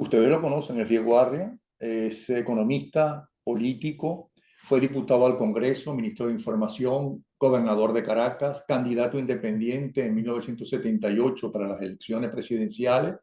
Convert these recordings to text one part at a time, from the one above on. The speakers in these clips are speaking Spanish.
Ustedes lo conocen, es Diego Arria, es economista, político, fue diputado al Congreso, ministro de Información, gobernador de Caracas, candidato independiente en 1978 para las elecciones presidenciales.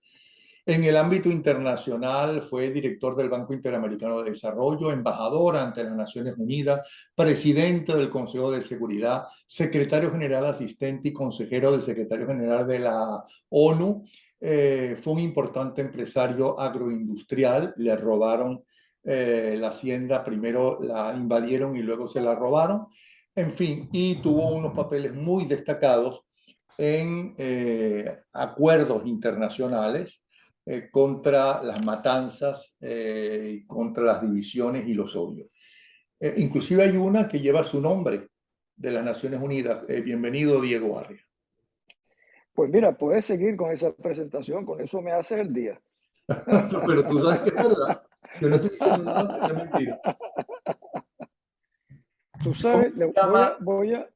En el ámbito internacional fue director del Banco Interamericano de Desarrollo, embajador ante las Naciones Unidas, presidente del Consejo de Seguridad, secretario general asistente y consejero del secretario general de la ONU. Fue un importante empresario agroindustrial, le robaron la hacienda, primero la invadieron y luego se la robaron, en fin, y tuvo unos papeles muy destacados en acuerdos internacionales contra las matanzas, contra las divisiones y los odios. Inclusive hay una que lleva su nombre de las Naciones Unidas. Bienvenido, Diego Arria. Pues mira, puedes seguir con esa presentación, con eso me haces el día. Pero tú sabes que es verdad. Yo no estoy diciendo nada que sea mentira. Tú ¿Cómo sabes, se llama, voy a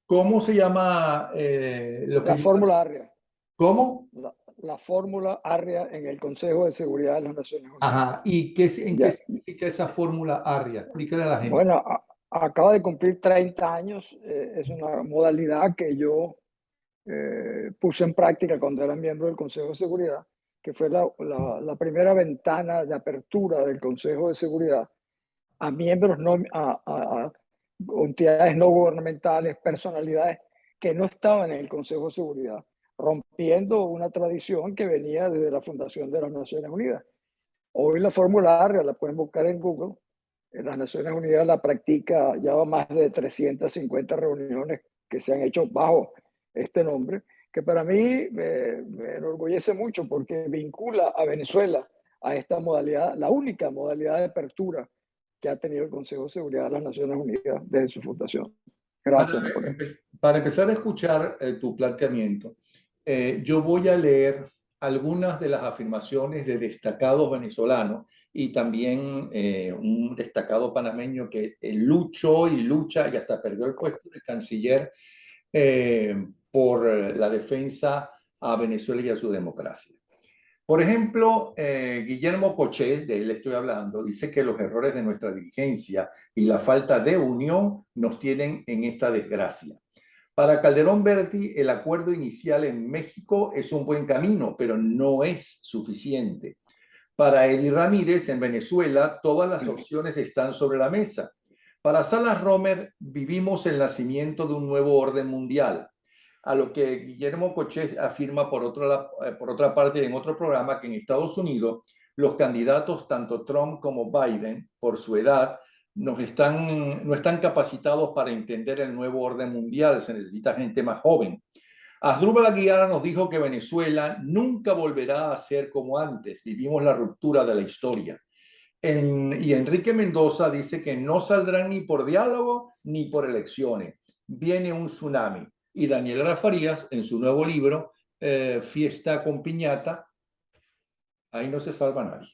cómo se llama lo que la lleva? fórmula ARRIA, ¿Cómo? la fórmula ARRIA en el Consejo de Seguridad de las Naciones Unidas. Ajá. ¿Y qué, en qué Ya, significa esa fórmula ARRIA? Explícale a la gente. bueno, acaba de cumplir 30 años, es una modalidad que yo puse en práctica cuando era miembro del Consejo de Seguridad, que fue la primera ventana de apertura del Consejo de Seguridad a miembros, a entidades no gubernamentales, personalidades que no estaban en el Consejo de Seguridad, rompiendo una tradición que venía desde la fundación de las Naciones Unidas. Hoy la fórmula ARRIA la pueden buscar en Google. En las Naciones Unidas la practica, ya va más de 350 reuniones que se han hecho bajo este nombre, que para mí me enorgullece mucho porque vincula a Venezuela a esta modalidad, la única modalidad de apertura que ha tenido el Consejo de Seguridad de las Naciones Unidas desde su fundación. Para, Gracias, Napoleón. para empezar a escuchar tu planteamiento, yo voy a leer algunas de las afirmaciones de destacados venezolanos y también un destacado panameño que luchó y lucha y hasta perdió el puesto de canciller por la defensa a Venezuela y a su democracia. Por ejemplo, Guillermo Cochés, de él estoy hablando, dice que los errores de nuestra dirigencia y la falta de unión nos tienen en esta desgracia. Para Calderón Berti, el acuerdo inicial en México es un buen camino, pero no es suficiente. Para Eddie Ramírez, en Venezuela, todas las opciones están sobre la mesa. Para Salas Romer, vivimos el nacimiento de un nuevo orden mundial. A lo que Guillermo Cochés afirma por otra parte en otro programa que en Estados Unidos los candidatos, tanto Trump como Biden, por su edad, no están capacitados para entender el nuevo orden mundial, se necesita gente más joven. Asdrúbal Aguiar nos dijo que Venezuela nunca volverá a ser como antes, vivimos la ruptura de la historia. Y Enrique Mendoza dice que no saldrán ni por diálogo ni por elecciones, viene un tsunami. Y Daniel Farías, en su nuevo libro, Fiesta con Piñata, ahí no se salva nadie.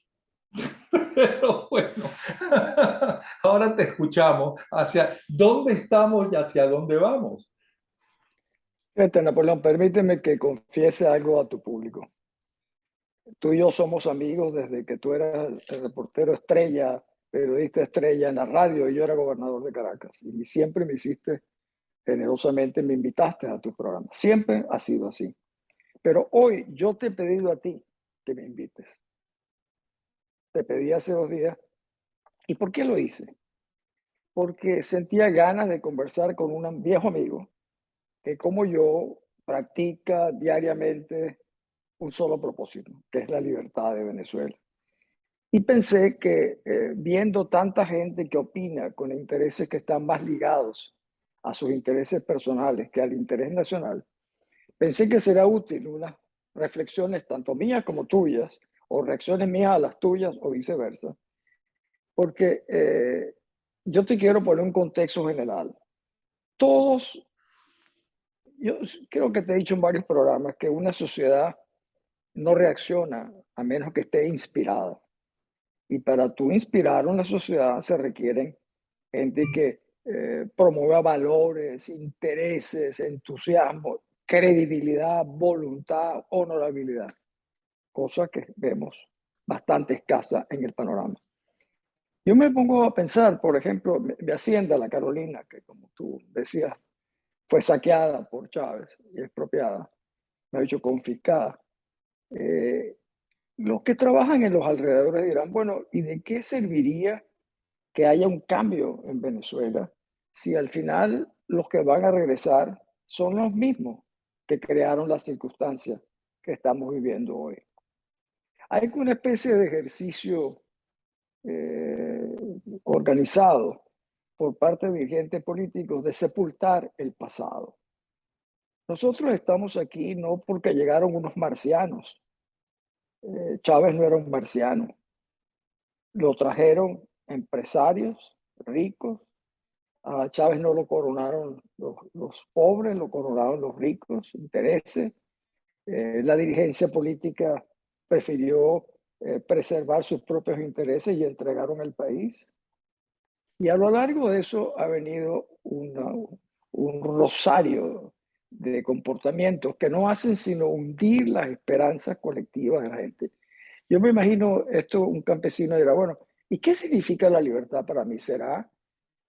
Pero bueno, ahora te escuchamos hacia dónde estamos y hacia dónde vamos. Fíjate, Napoleón, permíteme que confiese algo a tu público. Tú y yo somos amigos desde que tú eras el reportero estrella, periodista estrella en la radio, y yo era gobernador de Caracas. Y siempre me hiciste generosamente, me invitaste a tu programa. Siempre ha sido así. Pero hoy yo te he pedido a ti que me invites. Te pedí hace 2 días. ¿Y por qué lo hice? Porque sentía ganas de conversar con un viejo amigo que, como yo, practica diariamente un solo propósito, que es la libertad de Venezuela. Y pensé que viendo tanta gente que opina con intereses que están más ligados a sus intereses personales que al interés nacional, pensé que será útil unas reflexiones tanto mías como tuyas, o reacciones mías a las tuyas o viceversa, porque yo te quiero poner un contexto general. Todos, yo creo que te he dicho en varios programas que una sociedad no reacciona a menos que esté inspirada. Y para tú inspirar una sociedad se requieren gente que promueva valores, intereses, entusiasmo, credibilidad, voluntad, honorabilidad. Cosas que vemos bastante escasa en el panorama. Yo me pongo a pensar, por ejemplo, de Hacienda, la Carolina, que como tú decías, fue saqueada por Chávez y expropiada, me ha dicho confiscada. Eh, los que trabajan en los alrededores dirán, bueno, ¿y de qué serviría que haya un cambio en Venezuela si al final los que van a regresar son los mismos que crearon las circunstancias que estamos viviendo hoy? Hay una especie de ejercicio eh, organizado por parte de dirigentes políticos de sepultar el pasado. Nosotros estamos aquí no porque llegaron unos marcianos. Chávez no era un marciano. Lo trajeron empresarios ricos. A Chávez no lo coronaron los pobres, lo coronaron los ricos, intereses. La dirigencia política prefirió preservar sus propios intereses y entregaron el país. Y a lo largo de eso ha venido un rosario de comportamientos que no hacen sino hundir las esperanzas colectivas de la gente. Yo me imagino esto, un campesino dirá, bueno, ¿y qué significa la libertad para mí? ¿Será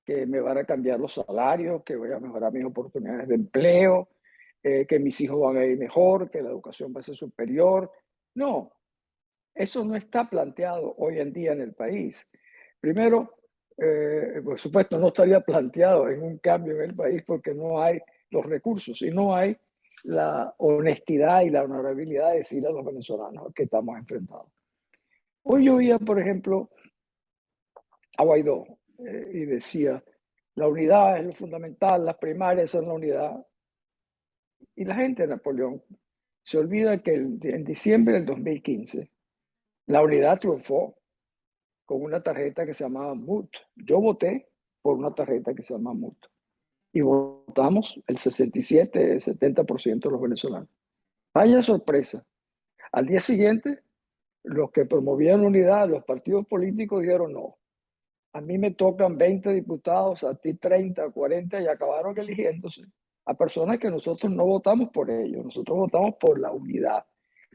que me van a cambiar los salarios, que voy a mejorar mis oportunidades de empleo, que mis hijos van a ir mejor, que la educación va a ser superior? No, eso no está planteado hoy en día en el país. Primero, por supuesto, no estaría planteado en un cambio en el país porque no hay los recursos y no hay la honestidad y la honorabilidad de decir a los venezolanos que estamos enfrentados. Hoy yo oía, por ejemplo, a Guaidó y decía, la unidad es lo fundamental, las primarias son la unidad. Y la gente de Napoleón se olvida que en diciembre del 2015 la unidad triunfó con una tarjeta que se llamaba MUT. Yo voté por una tarjeta que se llama MUT. Y votamos el 67, 70% de los venezolanos. Vaya sorpresa. Al día siguiente, los que promovían la unidad, los partidos políticos dijeron no. A mí me tocan 20 diputados, a ti 30, 40 y acabaron eligiéndose a personas que nosotros no votamos por ellos, nosotros votamos por la unidad.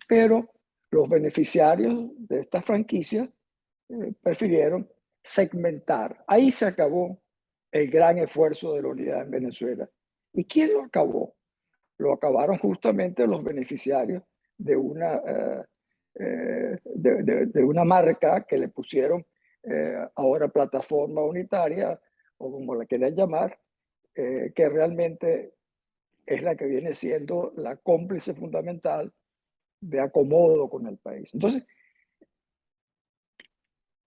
Pero los beneficiarios de esta franquicia prefirieron segmentar. Ahí se acabó el gran esfuerzo de la unidad en Venezuela. ¿Y quién lo acabó? Lo acabaron justamente los beneficiarios de de una marca que le pusieron ahora plataforma unitaria, o como la quieran llamar, que realmente es la que viene siendo la cómplice fundamental de acomodo con el país. Entonces,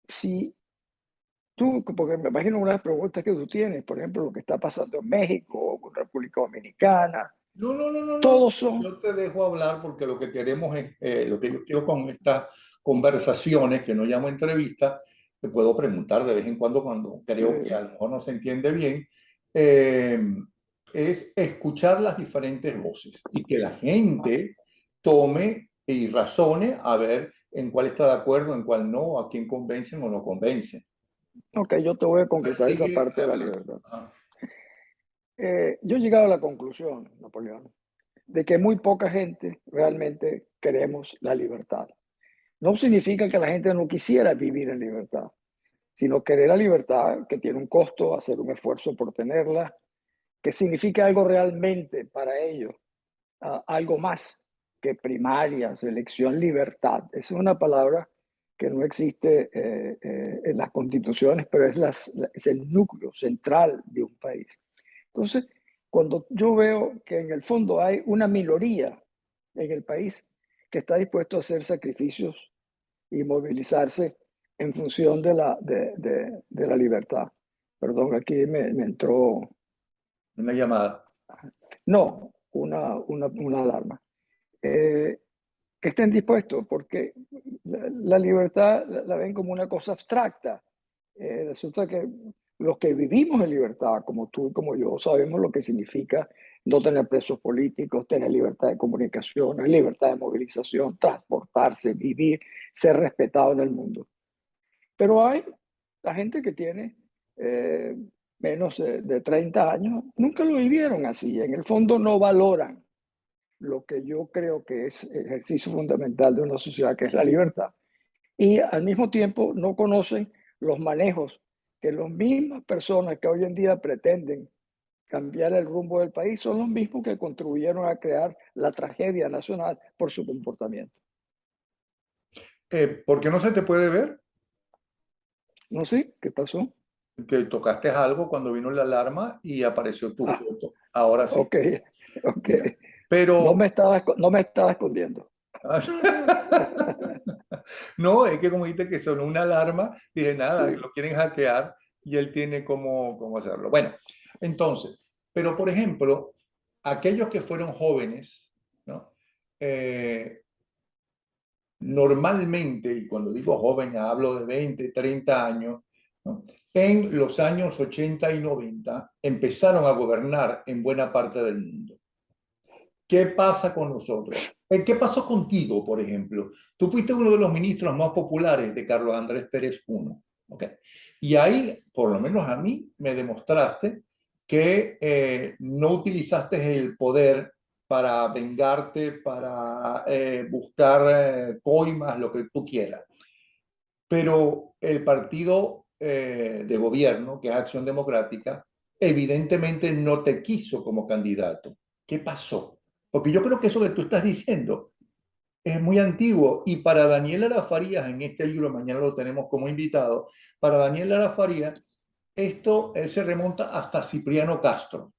si tú, porque me imagino una de las preguntas que tú tienes, por ejemplo, lo que está pasando en México o en República Dominicana, No, no, no, no, no. todos son, Yo te dejo hablar porque lo que queremos es, lo que yo quiero con estas conversaciones, que no llamo entrevista, te puedo preguntar de vez en cuando creo que a lo mejor no se entiende bien, eh, es escuchar las diferentes voces y que la gente tome y razone a ver en cuál está de acuerdo, en cuál no, a quién convencen o no convencen. ok, yo te voy a concretar esa Sigue parte de la hablando. libertad. Ah, Yo he llegado a la conclusión, Napoleón, de que muy poca gente realmente queremos la libertad. No significa que la gente no quisiera vivir en libertad, sino querer la libertad que tiene un costo, hacer un esfuerzo por tenerla, que significa algo realmente para ellos, algo más que primaria, selección, libertad. Esa es una palabra que no existe en las constituciones, pero es el núcleo central de un país. Entonces, cuando yo veo que en el fondo hay una minoría en el país que está dispuesto a hacer sacrificios y movilizarse en función de la libertad. Perdón, aquí me entró, una llamada. no, una alarma. Eh, que estén dispuestos, porque la libertad la ven como una cosa abstracta. Resulta que los que vivimos en libertad, como tú y como yo, sabemos lo que significa no tener presos políticos, tener libertad de comunicación, libertad de movilización, transportarse, vivir, ser respetado en el mundo. Pero hay la gente que tiene eh, menos de 30 años, nunca lo vivieron así. En el fondo no valoran lo que yo creo que es el ejercicio fundamental de una sociedad, que es la libertad. y al mismo tiempo no conocen los manejos que las mismas personas que hoy en día pretenden cambiar el rumbo del país son los mismos que contribuyeron a crear la tragedia nacional por su comportamiento. ¿Por qué no se te puede ver? No sé qué pasó. Que tocaste algo cuando vino la alarma y apareció tu Ah, foto. Ahora sí. ok, ok. Mira, pero No me estaba escondiendo. no, es que como dijiste que sonó una alarma, dije nada, Sí. lo quieren hackear y él tiene cómo hacerlo. Bueno, entonces, pero por ejemplo, aquellos que fueron jóvenes, ¿no? Eh, Normalmente, y cuando digo joven hablo de 20, 30 años, ¿no? En los años 80 y 90 empezaron a gobernar en buena parte del mundo. ¿Qué pasa con nosotros? ¿Qué pasó contigo, por ejemplo? Tú fuiste uno de los ministros más populares de Carlos Andrés Pérez I. ¿Ok? Y ahí, por lo menos a mí, me demostraste que no utilizaste el poder para vengarte, para buscar coimas, lo que tú quieras. Pero el partido de gobierno, que es Acción Democrática, evidentemente no te quiso como candidato. ¿Qué pasó? Porque yo creo que eso que tú estás diciendo es muy antiguo y para Daniel Lara Farías, en este libro, mañana lo tenemos como invitado, para Daniel Lara Farías, él se remonta hasta Cipriano Castro.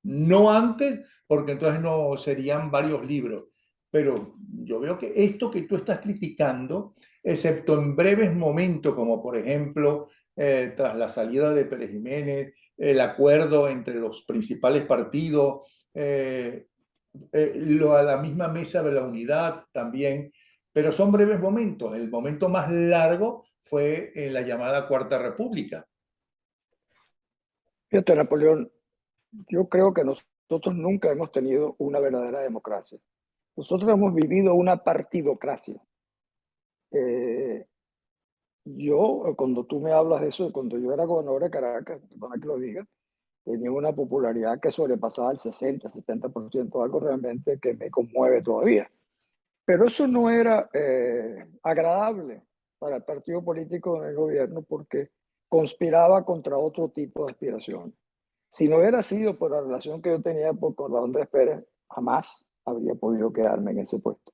No antes, porque entonces no serían varios libros. Pero yo veo que esto que tú estás criticando, excepto en breves momentos, como por ejemplo tras la salida de Pérez Jiménez, el acuerdo entre los principales partidos, a la misma mesa de la unidad también, pero son breves momentos. El momento más largo fue en la llamada Cuarta República. Fíjate, Napoleón, yo creo que nosotros nunca hemos tenido una verdadera democracia. Nosotros hemos vivido una partidocracia. Eh, cuando tú me hablas de eso, cuando yo era gobernador de Caracas, para que lo diga, tenía una popularidad que sobrepasaba el 60-70%, algo realmente que me conmueve todavía. Pero eso no era agradable para el partido político en el gobierno porque conspiraba contra otro tipo de aspiraciones. Si no hubiera sido por la relación que yo tenía con Andrés Pérez, jamás habría podido quedarme en ese puesto.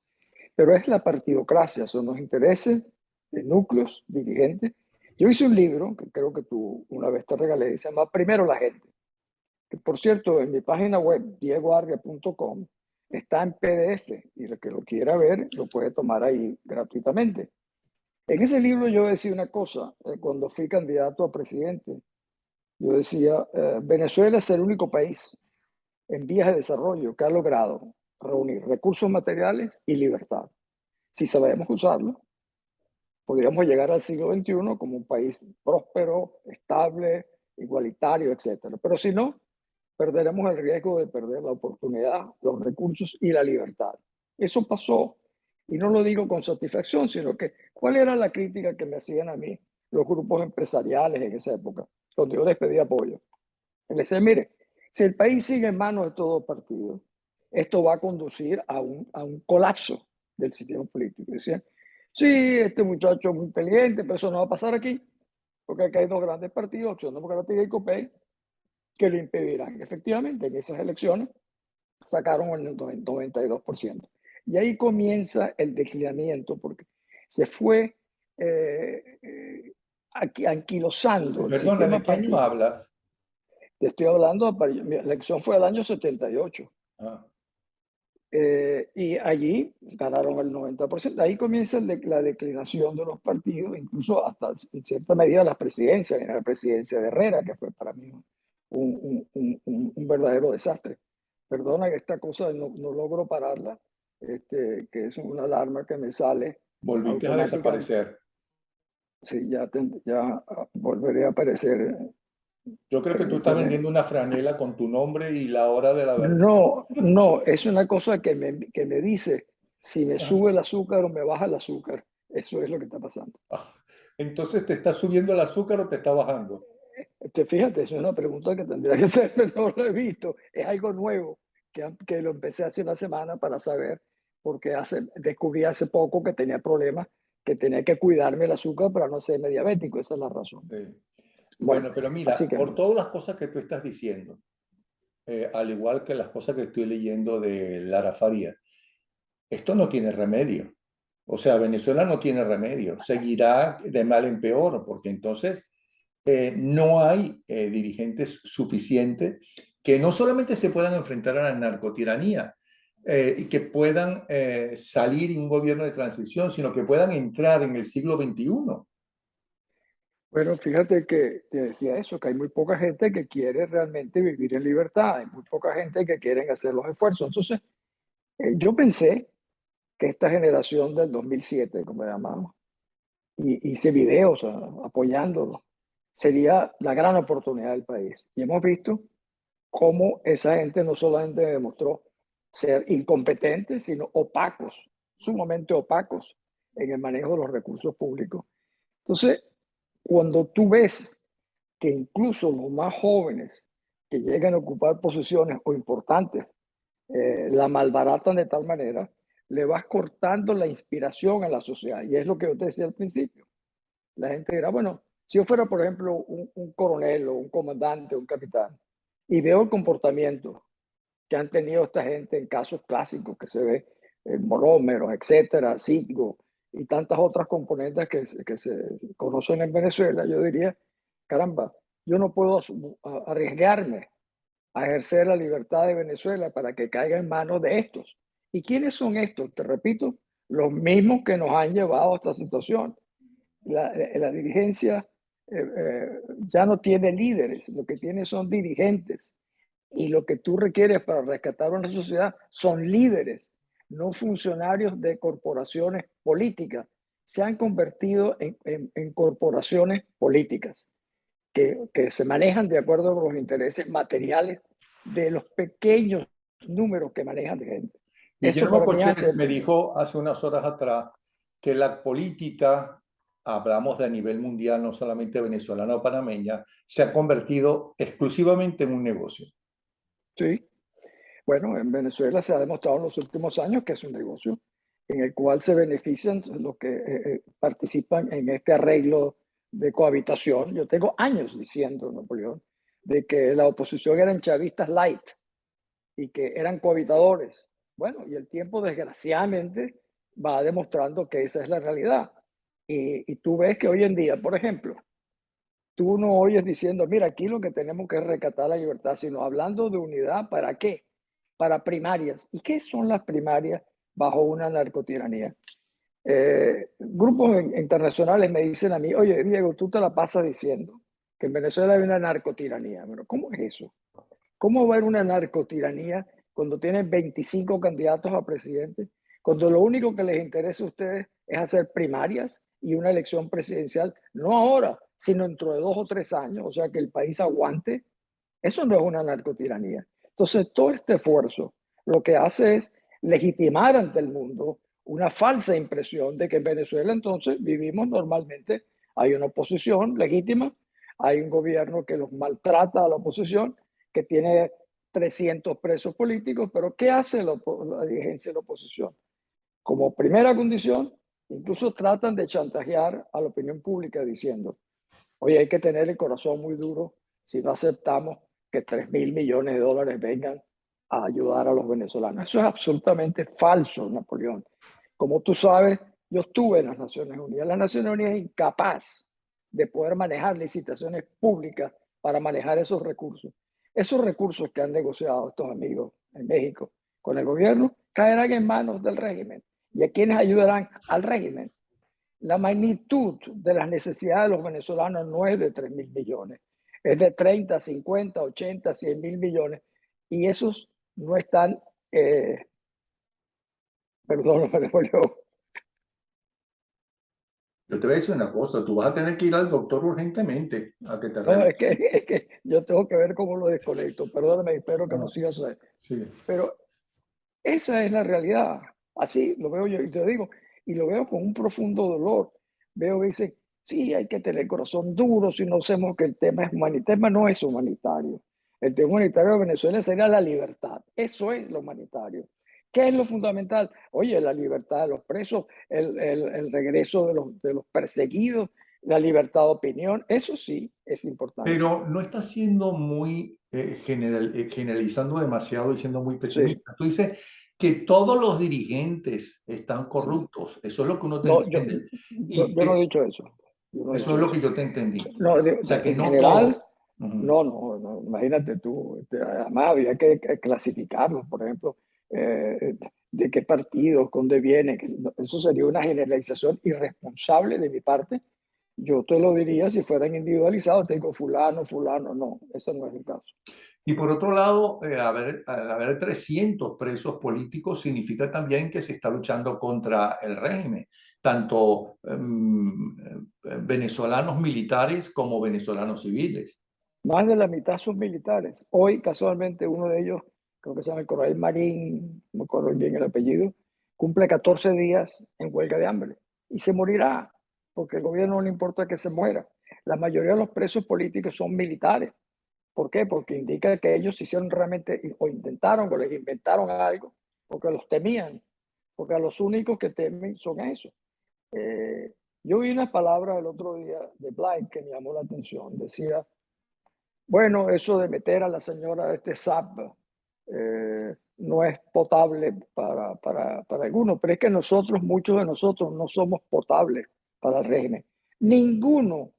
Pero es la partidocracia, son los intereses de núcleos dirigentes. Yo hice un libro que creo que tú una vez te regalé, se llama Primero la gente, que por cierto en mi página web diegoarria.com está en PDF y el que lo quiera ver lo puede tomar ahí gratuitamente. En ese libro yo decía una cosa, cuando fui candidato a presidente, yo decía, Venezuela es el único país en vías de desarrollo que ha logrado reunir recursos materiales y libertad. Si sabemos usarlo, podríamos llegar al siglo XXI como un país próspero, estable, igualitario, etcétera. Pero si no, perderemos el riesgo de perder la oportunidad, los recursos y la libertad. Eso pasó. Y no lo digo con satisfacción, sino que ¿cuál era la crítica que me hacían a mí los grupos empresariales en esa época, donde yo les pedía apoyo? Les decía, mire, si el país sigue en manos de todos los partidos, esto va a conducir a un colapso del sistema político. Decían, sí, este muchacho es muy inteligente, pero eso no va a pasar aquí, porque aquí hay dos grandes partidos, Acción Democrática y COPEI, que lo impedirán. Efectivamente, en esas elecciones sacaron el 92%. Y ahí comienza el declinamiento, porque se fue anquilosando el Perdona, ¿de sistema qué año partido. hablas? Te estoy hablando, mi elección fue el año 78. Ah. Y allí ganaron el 90%. Ahí comienza la declinación de los partidos, incluso hasta en cierta medida las presidencias, en la presidencia de Herrera, que fue para mí un verdadero desastre. Perdona que esta cosa no logro pararla, que es una alarma que me sale Volviste a automáticamente. desaparecer. Sí, ya volveré a aparecer. Yo creo que tú estás Permíteme. vendiendo una franela con tu nombre y la hora de la verdad. No, no, es una cosa que me dice si me Ah, sube el azúcar o me baja el azúcar. Eso es lo que está pasando. ah. Entonces, ¿te está subiendo el azúcar o te está bajando? Fíjate, es una pregunta que tendría que hacer, pero no lo he visto. Es algo nuevo que lo empecé hace una semana para saber, porque descubrí hace poco que tenía problemas que tenía que cuidarme el azúcar para no hacerme diabético. Esa es la razón. Sí. Bueno, Bueno, pero así mira, que por todas las cosas que tú estás diciendo, al igual que las cosas que estoy leyendo de Lara Faría, esto no tiene remedio. O sea, Venezuela no tiene remedio. Seguirá de mal en peor, porque entonces no hay dirigentes suficientes que no solamente se puedan enfrentar a la narcotiranía y que puedan salir en un gobierno de transición, sino que puedan entrar en el siglo XXI. bueno, fíjate que te decía eso, que hay muy poca gente que quiere realmente vivir en libertad, hay muy poca gente que quiere hacer los esfuerzos. Entonces, yo pensé que esta generación del 2007, como llamamos, y hice videos apoyándolo, sería la gran oportunidad del país. Y hemos visto cómo esa gente no solamente demostró ser incompetentes, sino opacos, sumamente opacos en el manejo de los recursos públicos. Entonces, cuando tú ves que incluso los más jóvenes que llegan a ocupar posiciones o importantes la malbaratan de tal manera, le vas cortando la inspiración a la sociedad. Y es lo que yo te decía al principio. La gente dirá, bueno, si yo fuera, por ejemplo, un coronel o un comandante, un capitán, y veo el comportamiento que han tenido esta gente en casos clásicos que se ve, monómeros, etcétera, Citgo y tantas otras componentes que se conocen en Venezuela, yo diría, caramba, yo no puedo arriesgarme a ejercer la libertad de Venezuela para que caiga en manos de estos. ¿Y quiénes son estos? Te repito, los mismos que nos han llevado a esta situación. La dirigencia ya no tiene líderes, lo que tiene son dirigentes. Y lo que tú requieres para rescatar una sociedad son líderes, no funcionarios de corporaciones políticas. Se han convertido en corporaciones políticas que se manejan de acuerdo con los intereses materiales de los pequeños números que manejan de gente. Eso Guillermo para mí hace, Cochet me dijo hace unas horas atrás que la política, hablamos de a nivel mundial, no solamente venezolana o panameña, se ha convertido exclusivamente en un negocio. sí, bueno, en Venezuela se ha demostrado en los últimos años que es un negocio en el cual se benefician los que participan en este arreglo de cohabitación. Yo tengo años diciendo, Napoleón, de que la oposición eran chavistas light y que eran cohabitadores. Bueno, y el tiempo desgraciadamente va demostrando que esa es la realidad. Y tú ves que hoy en día, por ejemplo, tú no oyes diciendo, mira, aquí lo que tenemos que es rescatar la libertad, sino hablando de unidad, ¿para qué? Para primarias. ¿Y qué son las primarias bajo una narcotiranía? Grupos internacionales me dicen a mí, oye, Diego, tú te la pasas diciendo que en Venezuela hay una narcotiranía. Bueno, ¿cómo es eso? ¿Cómo va a haber una narcotiranía cuando tienen 25 candidatos a presidente? Cuando lo único que les interesa a ustedes es hacer primarias y una elección presidencial, no ahora, sino dentro de 2 o 3 años, o sea, que el país aguante. Eso no es una narcotiranía. Entonces, todo este esfuerzo lo que hace es legitimar ante el mundo una falsa impresión de que en Venezuela entonces vivimos normalmente, hay una oposición legítima, hay un gobierno que los maltrata a la oposición, que tiene 300 presos políticos, pero ¿qué hace la dirigencia de la oposición? Como primera condición, incluso tratan de chantajear a la opinión pública diciendo, oye, hay que tener el corazón muy duro si no aceptamos que 3.000 millones de dólares vengan a ayudar a los venezolanos. Eso es absolutamente falso, Napoleón. Como tú sabes, yo estuve en las Naciones Unidas. Las Naciones Unidas es incapaz de poder manejar licitaciones públicas para manejar esos recursos. Esos recursos que han negociado estos amigos en México con el gobierno caerán en manos del régimen. ¿Y a quienes ayudarán? Al régimen. La magnitud de las necesidades de los venezolanos no es de 3.000 millones, es de 30, 50, 80, 100.000 millones. Y esos no están, perdón, me devolvió. Yo te voy a decir una cosa, tú vas a tener que ir al doctor urgentemente a que te No, revise. es que yo tengo que ver cómo lo desconecto. Perdóname, espero que no Ah, sigas ahí. sí. Pero esa es la realidad. Así lo veo yo y te digo, y lo veo con un profundo dolor. Veo que dice, sí, hay que tener corazón duro si no hacemos que el tema es humanitario. El tema no es humanitario. El tema humanitario de Venezuela sería la libertad. Eso es lo humanitario. ¿Qué es lo fundamental? Oye, la libertad de los presos, el regreso de los perseguidos, la libertad de opinión, eso sí es importante. Pero no está siendo muy generalizando demasiado y siendo muy Sí, pesimista. Tú dices que todos los dirigentes están sí. corruptos. Eso es lo que uno te No, entiende. Y yo no he que dicho eso. Yo no he eso dicho es lo que eso. yo te entendí. No, O sea, que en no general, todo. Ujú. no, imagínate tú, además había que clasificarlos, por ejemplo, de qué partidos, dónde vienen, eso sería una generalización irresponsable de mi parte. Yo te lo diría si fueran individualizados, te digo fulano, fulano, no, ese no es el caso. Y por otro lado, al haber 300 presos políticos significa también que se está luchando contra el régimen, tanto venezolanos militares como venezolanos civiles. Más de la mitad son militares. Hoy, casualmente, uno de ellos, creo que se llama el coronel Marín, no me acuerdo bien el apellido, cumple 14 días en huelga de hambre y se morirá, porque el gobierno no le importa que se muera. La mayoría de los presos políticos son militares. ¿Por qué? Porque indica que ellos hicieron realmente o intentaron o les inventaron algo, porque los temían, porque a los únicos que temen son esos. Eh, yo vi unas palabras el otro día de Blyde que me llamó la atención. Decía, bueno, eso de meter a la señora de este SAP no es potable para algunos, pero es que nosotros, muchos de nosotros, no somos potables para el régimen. Ninguno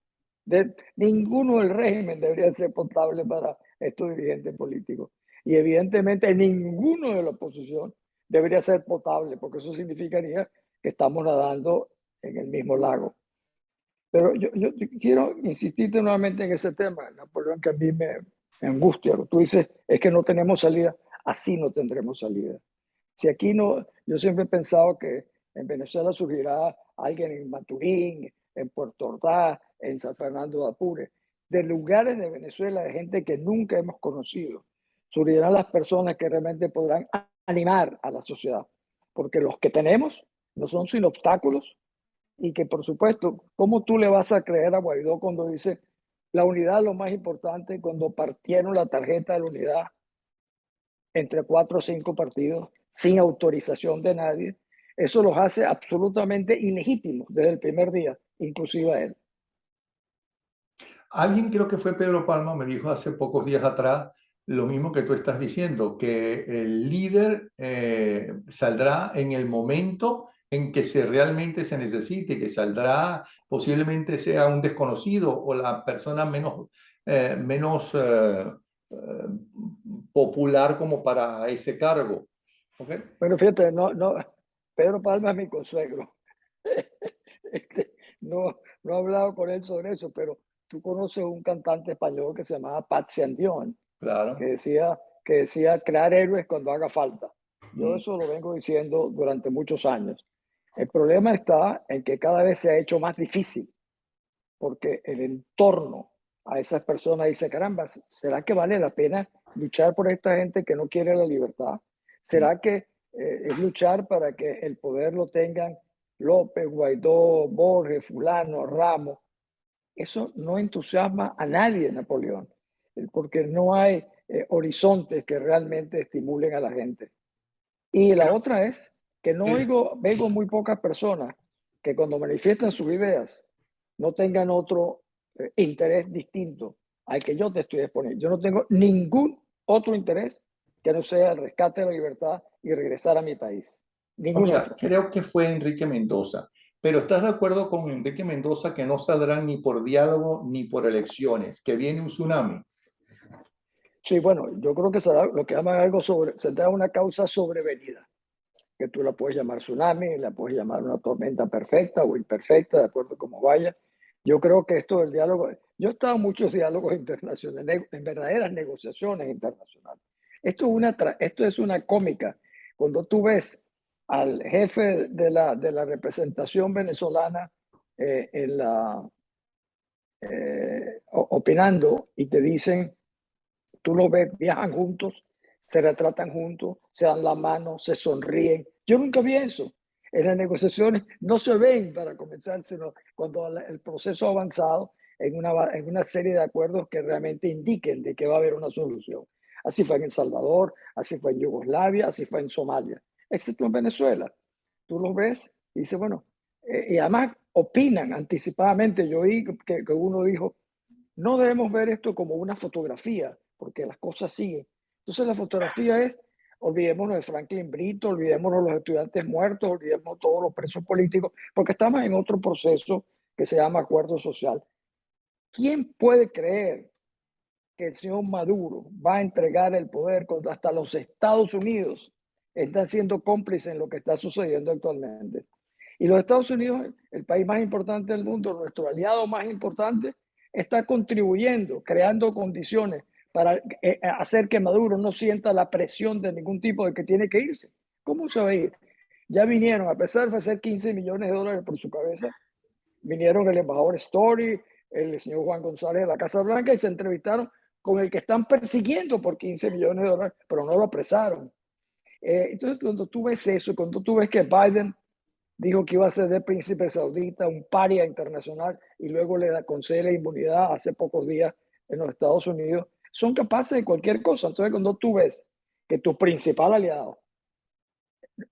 del régimen debería ser potable para estos dirigentes políticos. Y evidentemente ninguno de la oposición debería ser potable, porque eso significaría que estamos nadando en el mismo lago. Pero yo quiero insistirte nuevamente en ese tema, Napoleón, que a mí me angustia. Tú dices, es que no tenemos salida. Así no tendremos salida. Si aquí no, yo siempre he pensado que en Venezuela surgirá alguien en Maturín, en Puerto Ordaz, en San Fernando de Apure, de lugares de Venezuela, de gente que nunca hemos conocido. Surgirán las personas que realmente podrán animar a la sociedad, porque los que tenemos no son sin obstáculos y que, por supuesto, ¿cómo tú le vas a creer a Guaidó cuando dice la unidad es lo más importante, cuando partieron la tarjeta de la unidad entre 4 o 5 partidos sin autorización de nadie? Eso los hace absolutamente ilegítimos desde el primer día, inclusive a él. Alguien, creo que fue Pedro Palma, me dijo hace pocos días atrás lo mismo que tú estás diciendo, que el líder saldrá en el momento en que realmente se necesite, que saldrá, posiblemente sea un desconocido o la persona menos eh, popular como para ese cargo. ¿Ok? Pero fíjate, Pedro Palma es mi consuegro. No he hablado con él sobre eso, pero tú conoces un cantante español que se llamaba Patsy Andión, Claro. que decía crear héroes cuando haga falta. Yo Mm. eso lo vengo diciendo durante muchos años. El problema está en que cada vez se ha hecho más difícil, porque el entorno a esas personas dice, caramba, ¿será que vale la pena luchar por esta gente que no quiere la libertad? ¿Será que es luchar para que el poder lo tengan López, Guaidó, Borges, Fulano, Ramos? Eso no entusiasma a nadie, Napoleón, porque no hay horizontes que realmente estimulen a la gente. Y la Bueno, otra es que no veo muy pocas personas que cuando manifiestan sus ideas no tengan otro interés distinto al que yo te estoy exponiendo. Yo no tengo ningún otro interés que no sea el rescate de la libertad y regresar a mi país. Ningún mira, otro. creo que fue Enrique Mendoza, pero ¿estás de acuerdo con Enrique Mendoza que no saldrán ni por diálogo ni por elecciones, que viene un tsunami? Sí, bueno, yo creo que será lo que llaman algo sobre, se da una causa sobrevenida, que tú la puedes llamar tsunami, la puedes llamar una tormenta perfecta o imperfecta, de acuerdo a cómo vaya. Yo creo que esto del diálogo, yo he estado en muchos diálogos internacionales, en verdaderas negociaciones internacionales. Esto es una cómica. Cuando tú ves al jefe de la representación venezolana en opinando y te dicen, tú lo ves, viajan juntos, se retratan juntos, se dan la mano, se sonríen. Yo nunca vi eso. En las negociaciones no se ven para comenzar, sino cuando el proceso ha avanzado en una serie de acuerdos que realmente indiquen de que va a haber una solución. Así fue en El Salvador, así fue en Yugoslavia, así fue en Somalia. excepto en Venezuela. Tú los ves y dices, bueno, y además opinan anticipadamente. Yo oí que uno dijo, no debemos ver esto como una fotografía, porque las cosas siguen. Entonces la fotografía es, olvidémonos de Franklin Brito, olvidémonos de los estudiantes muertos, olvidémonos de todos los presos políticos, porque estamos en otro proceso que se llama acuerdo social. ¿Quién puede creer que el señor Maduro va a entregar el poder cuando hasta los Estados Unidos están siendo cómplices en lo que está sucediendo actualmente? Y los Estados Unidos, el país más importante del mundo, nuestro aliado más importante, está contribuyendo, creando condiciones para hacer que Maduro no sienta la presión de ningún tipo de que tiene que irse. ¿Cómo se va a ir? Ya vinieron, a pesar de ofrecer 15 millones de dólares por su cabeza, vinieron el embajador Story, el señor Juan González de la Casa Blanca y se entrevistaron con el que están persiguiendo por 15 millones de dólares, pero no lo apresaron. Entonces, cuando tú ves eso, cuando tú ves que Biden dijo que iba a ser de príncipe saudita, un paria internacional, y luego le concede la inmunidad hace pocos días en los Estados Unidos, son capaces de cualquier cosa. Entonces, cuando tú ves que tu principal aliado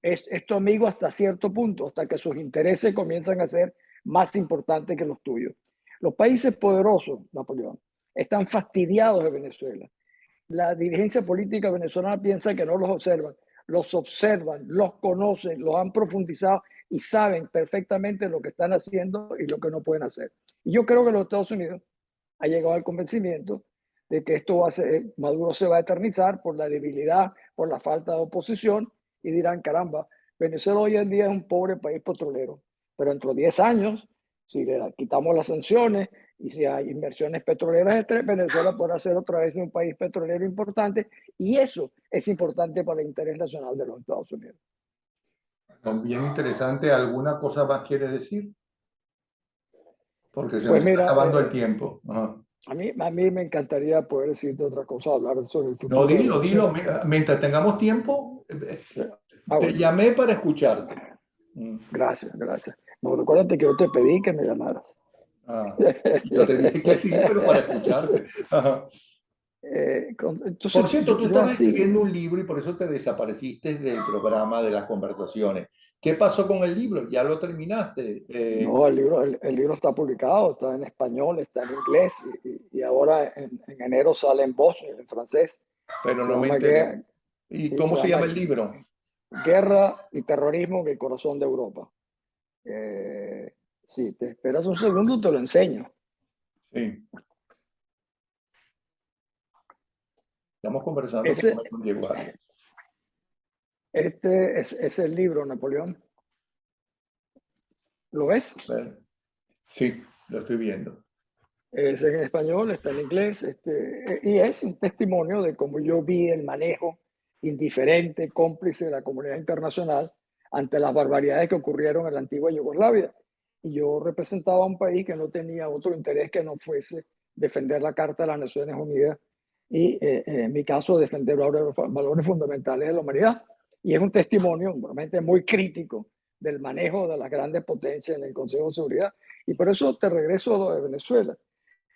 es tu amigo hasta cierto punto, hasta que sus intereses comienzan a ser más importantes que los tuyos. Los países poderosos, Napoleón, están fastidiados de Venezuela. La dirigencia política venezolana piensa que no los observan, los conocen, los han profundizado y saben perfectamente lo que están haciendo y lo que no pueden hacer. Y yo creo que los Estados Unidos ha llegado al convencimiento de que esto va a ser, Maduro se va a eternizar por la debilidad, por la falta de oposición, y dirán, caramba, Venezuela hoy en día es un pobre país petrolero, pero dentro de 10 años, si le quitamos las sanciones y si hay inversiones petroleras, Venezuela podrá ser otra vez un país petrolero importante, y eso es importante para el interés nacional de los Estados Unidos. Bien interesante. ¿Alguna cosa más quieres decir? Porque se me Pues está mira, acabando el tiempo. Ajá. a mí me encantaría poder decirte otra cosa, hablar sobre el No, futuro de dilo, dilo. Venezuela. Mientras tengamos tiempo, te Bueno, llamé para escucharte. Mm. gracias, gracias. No, recuérdate que yo te pedí que me llamaras. Ah, sí, yo te dije que sí, pero para escucharte. Ajá. Entonces, Por cierto, yo, tú yo estabas así, escribiendo un libro y por eso te desapareciste del programa de las conversaciones. ¿Qué pasó con el libro? ¿Ya lo terminaste? no, el libro está publicado, está en español, está en inglés y ahora en enero sale en voz, en francés. Pero Se no me llama, enteré. ¿Y sí, cómo se se llama llama el libro? Guerra y Terrorismo en el Corazón de Europa. Si te esperas un segundo, te lo enseño. Sí, estamos conversando con Ese, Milton Diego Arias. este es el libro, Napoleón. ¿Lo ves? Sí, lo estoy viendo. Es en español, está en inglés, y es un testimonio de cómo yo vi el manejo indiferente, cómplice de la comunidad internacional ante las barbaridades que ocurrieron en la antigua Yugoslavia. Y yo representaba a un país que no tenía otro interés que no fuese defender la Carta de las Naciones Unidas y, en mi caso, defender valores fundamentales de la humanidad. Y es un testimonio realmente muy crítico del manejo de las grandes potencias en el Consejo de Seguridad. Y por eso te regreso a lo de Venezuela.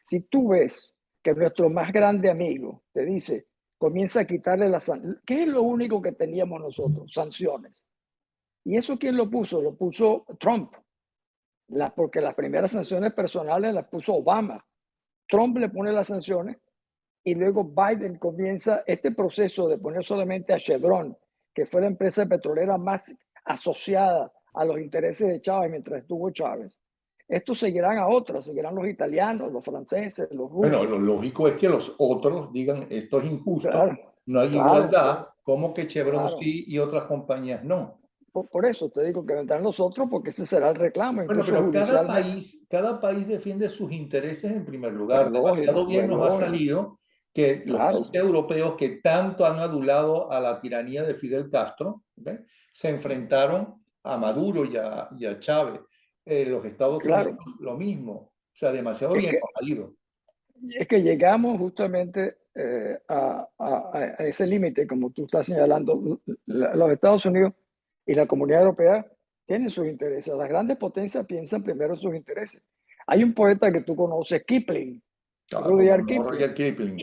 Si tú ves que nuestro más grande amigo te dice, comienza a quitarle las sanciones, ¿qué es lo único que teníamos nosotros? Sanciones. ¿Y eso quién lo puso? Lo puso Trump, porque las primeras sanciones personales las puso Obama. Trump le pone las sanciones y luego Biden comienza este proceso de poner solamente a Chevron, que fue la empresa petrolera más asociada a los intereses de Chávez mientras estuvo Chávez. Estos seguirán a otras, seguirán los italianos, los franceses, los Bueno, rusos. lo lógico es que los otros digan esto es injusto, Claro, no hay claro, igualdad, como que Chevron claro. sí y otras compañías no. Por eso te digo que vendrán los otros porque ese será el reclamo, Bueno, incluso pero judicialmente. cada país defiende sus intereses en primer lugar. Lógico, Demasiado bien nos ha lógico, salido que los países claro, europeos que tanto han adulado a la tiranía de Fidel Castro, ¿ok? Se enfrentaron a Maduro y a Chávez. Los Estados Unidos claro. lo mismo. O sea, demasiado Es bien que, nos ha ido. es que llegamos justamente a ese límite, como tú estás señalando. Los Estados Unidos y la Comunidad Europea tienen sus intereses. Las grandes potencias piensan primero en sus intereses. Hay un poeta que tú conoces, Kipling, Ah, como Rudyard no, Kipling. Roger Kipling.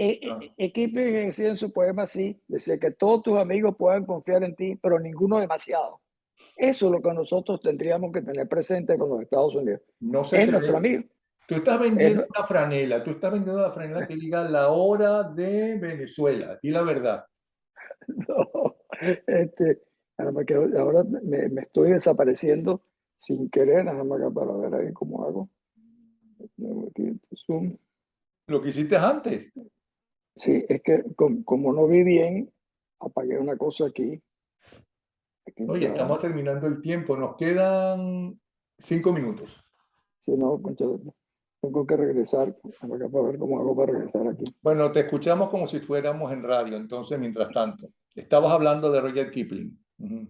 Kipling decía en su poema así, decía que todos tus amigos puedan confiar en ti, pero ninguno demasiado. Eso es lo que nosotros tendríamos que tener presente con los Estados Unidos. No se Es te nuestro ve. amigo. Tú estás vendiendo una franela que diga la hora de Venezuela. Di la verdad. No, este, nada más que ahora me estoy desapareciendo sin querer, nada más que para ver ahí cómo hago. Aquí, Zoom. Lo que hiciste antes. Sí, es que como no vi bien, apagué una cosa aquí. Aquí Oye, está. estamos terminando el tiempo. Nos quedan 5 minutos. Si no, concha, tengo que regresar acá para ver cómo hago para regresar aquí. Bueno, te escuchamos como si fuéramos en radio. Entonces, mientras tanto, estabas hablando de Roger Kipling. Ujú.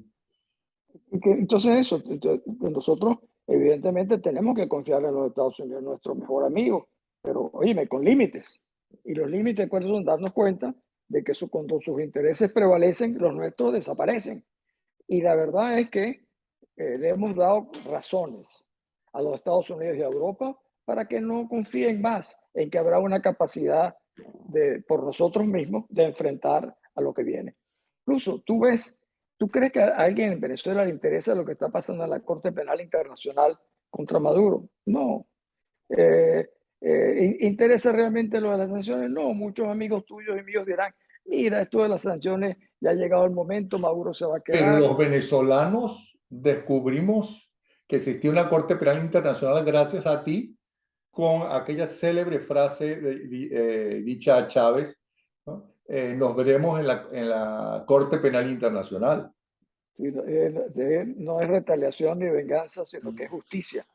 Entonces eso, pues nosotros evidentemente tenemos que confiar en los Estados Unidos, nuestro mejor amigo, pero oíme, con límites. Y los límites, ¿cuáles son? Darnos cuenta de que cuando sus intereses prevalecen, los nuestros desaparecen. Y la verdad es que le hemos dado razones a los Estados Unidos y a Europa para que no confíen más en que habrá una capacidad por nosotros mismos de enfrentar a lo que viene. Incluso tú crees que a alguien en Venezuela le interesa lo que está pasando en la Corte Penal Internacional contra Maduro. No. ¿Interesa realmente lo de las sanciones? No. Muchos amigos tuyos y míos dirán, mira, esto de las sanciones ya ha llegado el momento, Maduro se va a Pero quedar. los venezolanos descubrimos que existía una Corte Penal Internacional gracias a ti, con aquella célebre frase dicha a Chávez, ¿no? Nos veremos en la Corte Penal Internacional. Sí, no es retaliación ni venganza, sino que es justicia.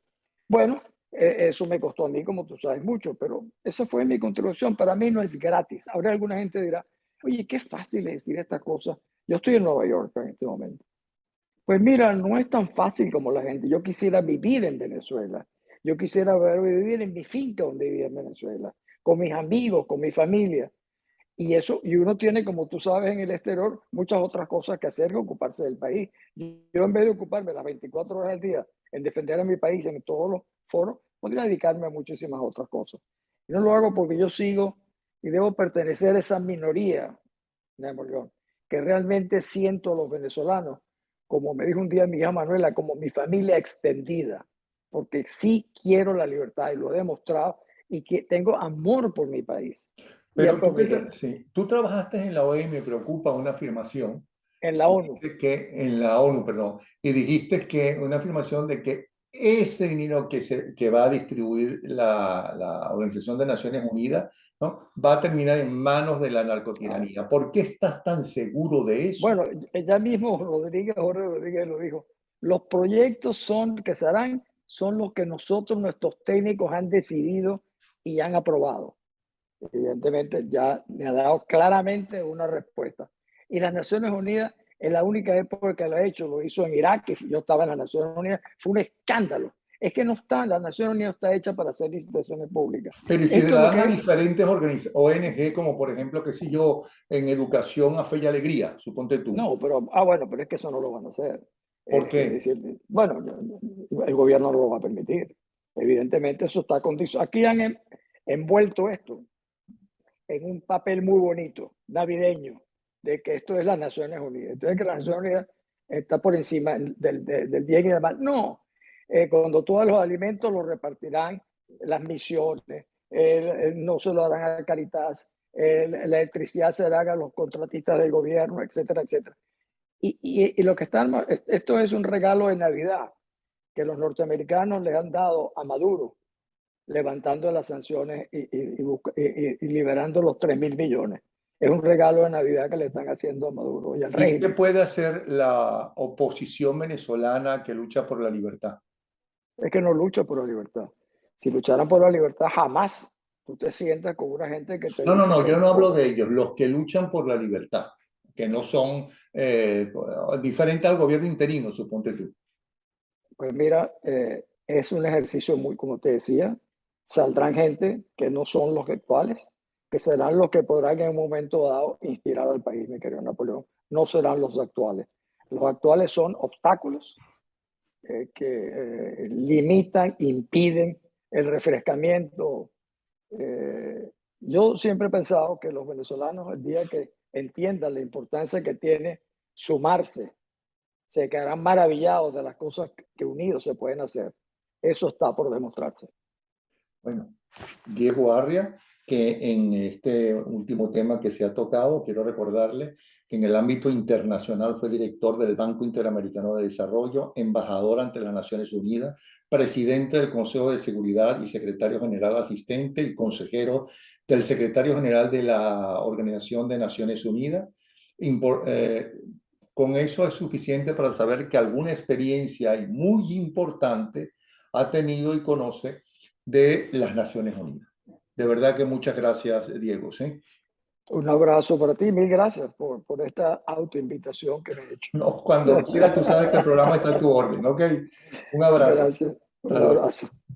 Bueno, eso me costó a mí, como tú sabes, mucho, pero esa fue mi contribución. Para mí no es gratis. Ahora alguna gente dirá, oye, qué fácil es decir esta cosa. Yo estoy en Nueva York en este momento. Pues mira, no es tan fácil como la gente. Yo quisiera vivir en Venezuela. Yo quisiera vivir en mi finca donde vivía en Venezuela, con mis amigos, con mi familia. Y eso, y uno tiene, como tú sabes, en el exterior muchas otras cosas que hacer que ocuparse del país. Yo en vez de ocuparme las 24 horas al día en defender a mi país en todos los foros, podría dedicarme a muchísimas otras cosas. Y no lo hago porque yo sigo y debo pertenecer a esa minoría, Napoleón, que realmente siento a los venezolanos, como me dijo un día mi hija Manuela, como mi familia extendida, porque sí quiero la libertad y lo he demostrado y que tengo amor por mi país y Pero por mi gente. sí, tú trabajaste en la OEA y me preocupa una afirmación En la ONU. en la ONU, perdón, y dijiste que una afirmación de que ese dinero que va a distribuir la Organización de Naciones Unidas, ¿no? Va a terminar en manos de la Ah, narcotiranía. ¿Por qué estás tan seguro de eso? bueno, ya mismo Jorge Rodríguez lo dijo. Los proyectos que se harán son los que nosotros, nuestros técnicos, han decidido y han aprobado. Evidentemente, ya me ha dado claramente una respuesta. Y las Naciones Unidas, en la única época que lo ha hecho, lo hizo en Irak, que yo estaba en las Naciones Unidas, fue un escándalo. Es que no está, las Naciones Unidas está hecha para hacer instituciones públicas. Pero y si le Esto es lo dan que a es. diferentes ONG, como por ejemplo, qué sé yo, en educación a fe y alegría, suponte tú. No, pero, bueno, pero es que eso no lo van a hacer. ¿Por Es qué? decir, bueno, el gobierno no lo va a permitir. Evidentemente, eso está condicionado. Aquí han envuelto esto en un papel muy bonito, navideño, de que esto es las Naciones Unidas. Entonces, que las Naciones Unidas está por encima del bien y del mal. No, cuando todos los alimentos los repartirán las misiones, no se lo darán a Caritas, la electricidad se dará a los contratistas del gobierno, etcétera, etcétera. Y lo que están, esto es un regalo de Navidad que los norteamericanos le han dado a Maduro, levantando las sanciones y liberando los 3.000 millones. Es un regalo de Navidad que le están haciendo a Maduro y al ¿Y qué régimen. puede hacer la oposición venezolana que lucha por la libertad? Es que no lucha por la libertad. Si lucharan por la libertad, jamás tú te sientas con una gente que te No, no, dice no, yo no hablo o, de ellos, los que luchan por la libertad, que no son diferentes al gobierno interino, suponte tú. pues mira, es un ejercicio muy, como te decía, saldrán gente que no son los actuales, que serán los que podrán en un momento dado inspirar al país, mi querido Napoleón. No serán los actuales. Los actuales son obstáculos que limitan, impiden el refrescamiento Yo siempre he pensado que los venezolanos, el día que entiendan la importancia que tiene sumarse, se quedarán maravillados de las cosas que unidos se pueden hacer. Eso está por demostrarse. Bueno, Diego Arria, que en este último tema que se ha tocado, quiero recordarle que en el ámbito internacional fue director del Banco Interamericano de Desarrollo, embajador ante las Naciones Unidas, presidente del Consejo de Seguridad y secretario general asistente y consejero del secretario general de la Organización de Naciones Unidas. Con eso es suficiente para saber que alguna experiencia y muy importante ha tenido y conoce de las Naciones Unidas. De verdad que muchas gracias, Diego. ¿Sí? Un abrazo para ti, mil gracias por esta autoinvitación que me he hecho. No, cuando quieras, tú sabes que el programa está a tu orden, ¿ok? Un abrazo. Gracias, Hasta un luego. abrazo.